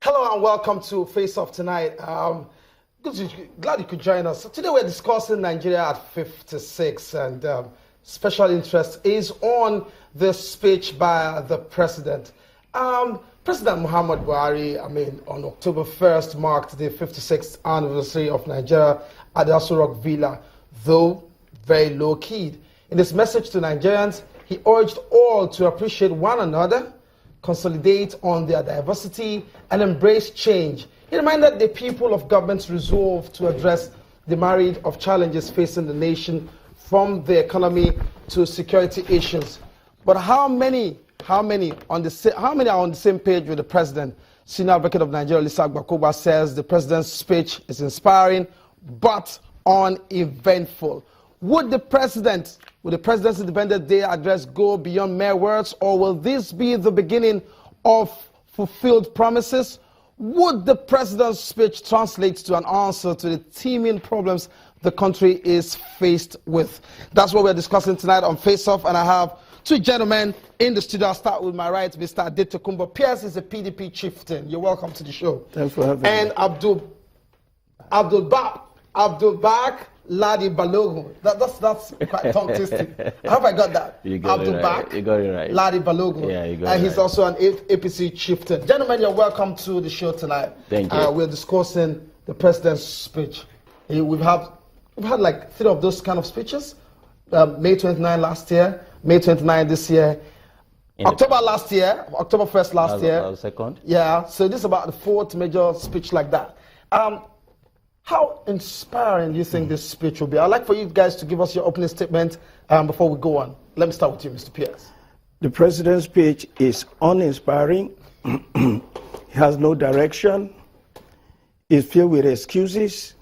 Hello and welcome to Face Off tonight. Glad you could join us. Today we're discussing Nigeria at 56, and special interest is on the speech by the president. President Muhammad Buhari, on October 1st marked the 56th anniversary of Nigeria at the Aso Rock Villa, though very low-keyed. In his message to Nigerians, he urged all to appreciate one another, consolidate on their diversity, and embrace change. He reminded the people of government's resolve to address the myriad of challenges facing the nation, from the economy to security issues. But how many are on the same page with the president? Senior Advocate of Nigeria, Lisa Agbakoba, says the president's speech is inspiring but uneventful. Would the President's Independence Day address go beyond mere words, or will this be the beginning of fulfilled promises? Would the President's speech translate to an answer to the teeming problems the country is faced with? That's what we're discussing tonight on Face Off, and I have two gentlemen in the studio. I'll start with my right, Mr. Adetokunbo Pierce is a PDP chieftain. You're welcome to the show. Thanks for having me. And Abdul Bak Ladi Balogun. That's quite tongue twisting. How have I got that? You got it right. You got it right. Ladi Balogun. Yeah, you got it right. And he's also an APC chieftain. Gentlemen, you're welcome to the show tonight. Thank you. We're discussing the president's speech. We've had like 3 of those kind of speeches. May 29 last year, May 29 this year, October 1st last year. Second. Yeah, so this is about the 4th major speech like that. How inspiring do you think this speech will be? I'd like for you guys to give us your opening statement before we go on. Let me start with you, Mr. Pierce. The president's speech is uninspiring. He has no direction. It's filled with excuses,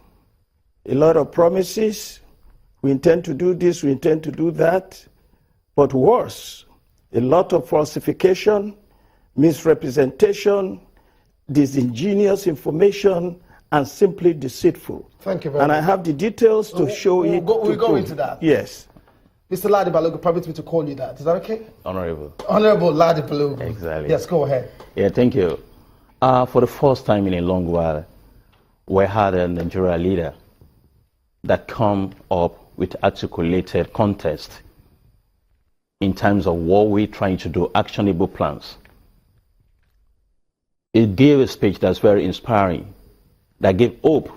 a lot of promises. We intend to do this, we intend to do that. But worse, a lot of falsification, misrepresentation, disingenuous information, and simply deceitful. Thank you very much. And I have the details to show you. We'll go into that. Yes. Mr. Ladi Balogun, permit me to call you that. Is that okay? Honorable. Honorable Ladi Balogun. Exactly. Yes, go ahead. Yeah, thank you. For the first time in a long while, we had a Nigeria leader that come up with articulated contest in terms of what we're trying to do, actionable plans. It gave a speech that's very inspiring, that gave hope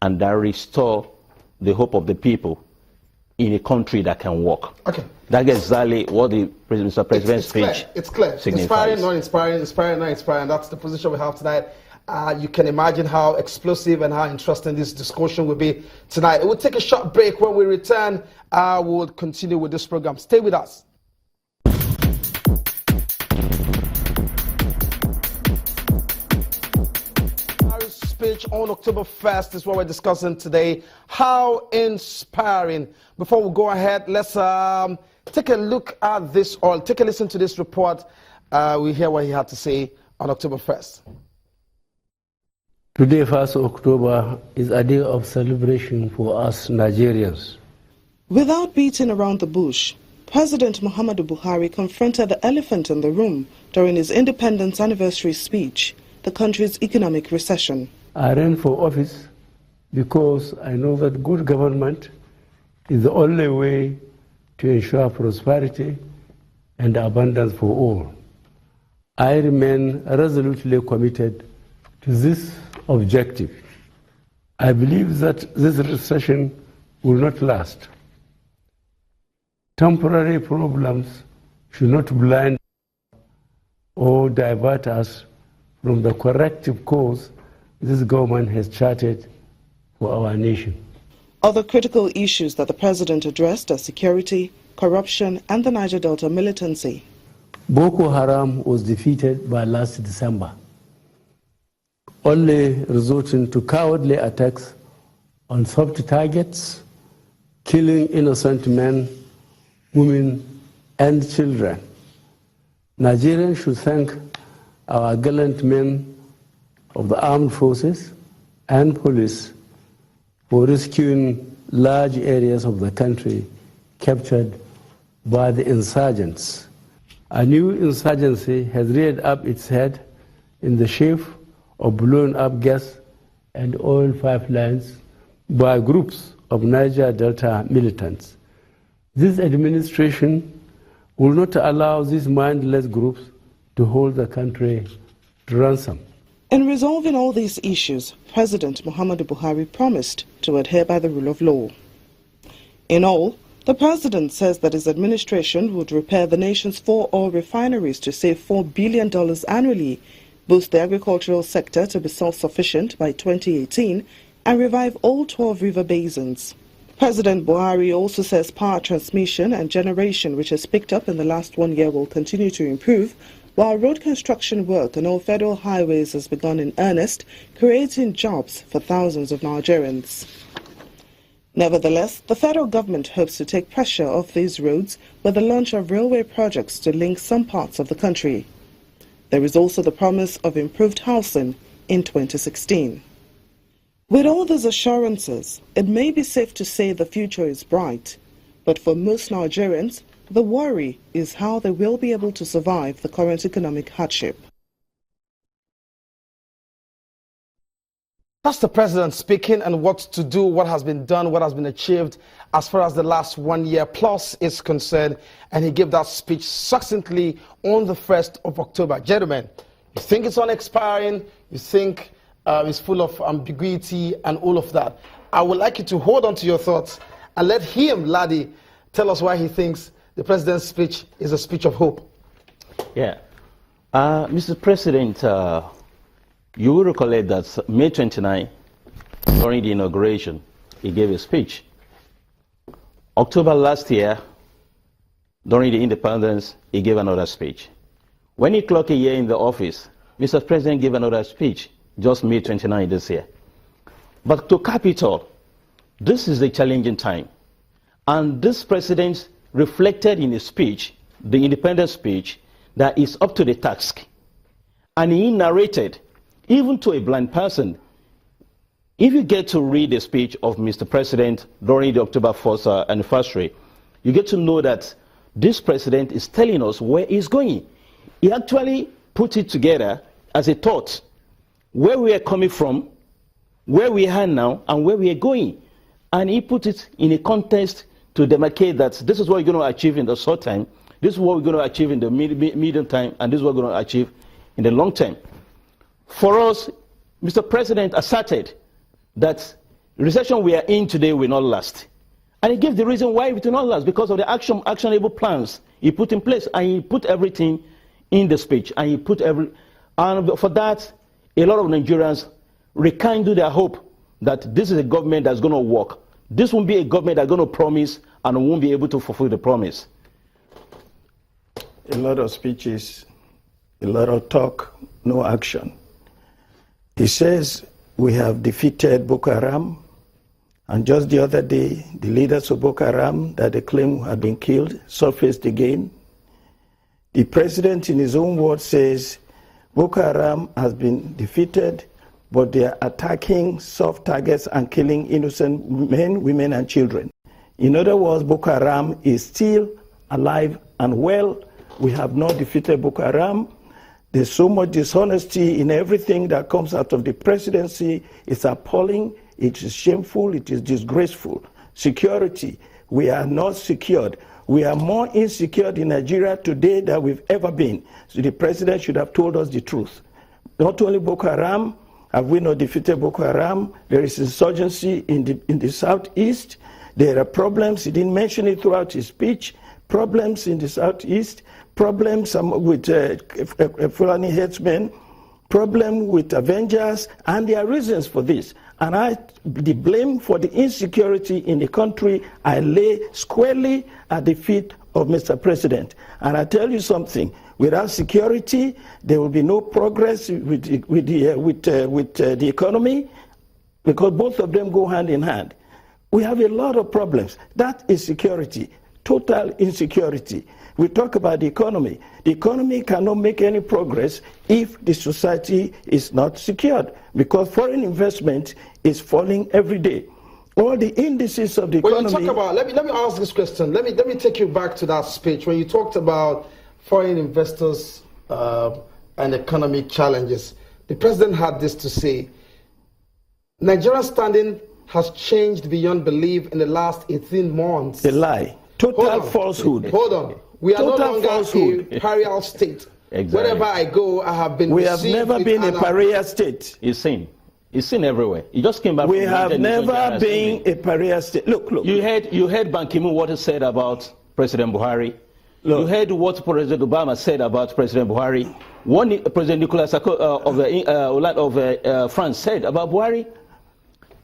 and that restore the hope of the people in a country that can work. Okay. That's exactly what the Mr. President's speech It's clear. signifies. Inspiring, not inspiring, inspiring, not inspiring. That's the position we have tonight. You can imagine how explosive and how interesting this discussion will be tonight. We'll take a short break. When we return, we'll continue with this program. Stay with us. Speech on October 1st is what we're discussing today. How inspiring. Before we go ahead, let's take a look at this, or take a listen to this report. We hear what he had to say on October 1st. Today, 1st October, is a day of celebration for us Nigerians. Without beating around the bush, President Muhammadu Buhari confronted the elephant in the room during his independence anniversary speech, the country's economic recession. I ran for office because I know that good government is the only way to ensure prosperity and abundance for all. I remain resolutely committed to this objective. I believe that this recession will not last. Temporary problems should not blind or divert us from the corrective course this government has charted for our nation. Other critical issues that the president addressed are security, corruption, and the Niger Delta militancy. Boko Haram was defeated by last December, only resorting to cowardly attacks on soft targets, killing innocent men, women, and children. Nigerians should thank our gallant men of the armed forces and police for rescuing large areas of the country captured by the insurgents. A new insurgency has reared up its head in the shape of blowing up gas and oil pipelines by groups of Niger Delta militants. This administration will not allow these mindless groups to hold the country to ransom. In resolving all these issues, President Muhammadu Buhari promised to adhere by the rule of law. In all, the president says that his administration would repair the nation's 4 oil refineries to save $4 billion annually, boost the agricultural sector to be self-sufficient by 2018, and revive all 12 river basins. President Buhari also says power transmission and generation, which has picked up in the last 1 year, will continue to improve, while road construction work on all federal highways has begun in earnest, creating jobs for thousands of Nigerians. Nevertheless, the federal government hopes to take pressure off these roads with the launch of railway projects to link some parts of the country. There is also the promise of improved housing in 2016. With all these assurances, it may be safe to say the future is bright, but for most Nigerians, the worry is how they will be able to survive the current economic hardship. That's the president speaking, and what to do, what has been done, what has been achieved as far as the last 1 year plus is concerned. And he gave that speech succinctly on the 1st of October. Gentlemen, you think it's unexpiring, you think it's full of ambiguity and all of that. I would like you to hold on to your thoughts and let him, Ladi, tell us why he thinks the president's speech is a speech of hope. Yeah. Mr. President, you will recollect that May 29, during the inauguration, he gave a speech. October last year, during the independence, he gave another speech. When he clocked a year in the office, Mr. President gave another speech, just May 29 this year. But to cap it all, this is a challenging time. And this president reflected in his speech, the independence speech, that is up to the task. And he narrated, even to a blind person, if you get to read the speech of Mr. President during the October 1st anniversary, you get to know that this president is telling us where he's going. He actually put it together as a thought, where we are coming from, where we are now, and where we are going. And he put it in a context to demarcate that this is what we're going to achieve in the short time, this is what we're going to achieve in the medium time, and this is what we're going to achieve in the long term. For us, Mr. President asserted that the recession we are in today will not last. And he gave the reason why it will not last, because of the actionable plans he put in place, and he put everything in the speech, and he put and for that, a lot of Nigerians rekindle their hope that this is a government that's going to work. This won't be a government that's going to promise and won't be able to fulfill the promise. A lot of speeches, a lot of talk, no action. He says we have defeated Boko Haram, and just the other day, the leaders of Boko Haram that they claim have been killed surfaced again. The president, in his own words, says Boko Haram has been defeated, but they are attacking soft targets and killing innocent men, women, and children. In other words, Boko Haram is still alive and well. We have not defeated Boko Haram. There's so much dishonesty in everything that comes out of the presidency. It's appalling, it is shameful, it is disgraceful. Security, we are not secured. We are more insecure in Nigeria today than we've ever been. So the president should have told us the truth. Not only Boko Haram, have we not defeated Boko Haram? There is insurgency in the southeast. There are problems, he didn't mention it throughout his speech, problems in the southeast, problems with Fulani headsmen, problem with Avengers, and there are reasons for this. And the blame for the insecurity in the country, I lay squarely at the feet of Mr. President. And I tell you something, without security, there will be no progress with the economy, because both of them go hand in hand. We have a lot of problems. That is security, total insecurity. We talk about the economy. The economy cannot make any progress if the society is not secured, because foreign investment is falling every day. All the indices of the economy... When you talk about, let me ask this question. Let me take you back to that speech when you talked about foreign investors and economic challenges. the president had this to say: Nigeria's standing has changed beyond belief in the last 18 months. A lie. Total falsehood. Hold on. We are Total no longer falsehood. a pariah state. Exactly. Wherever I go, I have been We have received never with been a honor. pariah state. It's seen. It's seen everywhere. You just came back We from have United Nations never General been Assembly. a pariah state. Look. You heard Ban Ki-moon what he said about President Buhari. Look. You heard what President Obama said about President Buhari. What President Nicolas Sarkozy of France said about Buhari.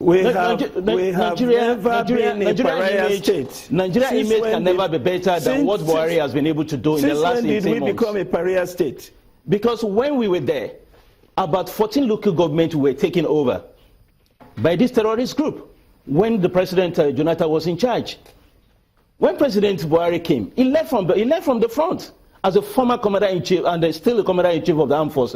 We have never been a pariah state. Nigeria Since image when can did- never be better than what Buhari has been able to do in the Since last when 18 did we months. become a pariah state? Because when we were there, about 14 local governments were taken over by this terrorist group when the President Jonathan was in charge. When President Buhari came, he left from the front as a former commander-in-chief and still a commander-in-chief of the armed forces.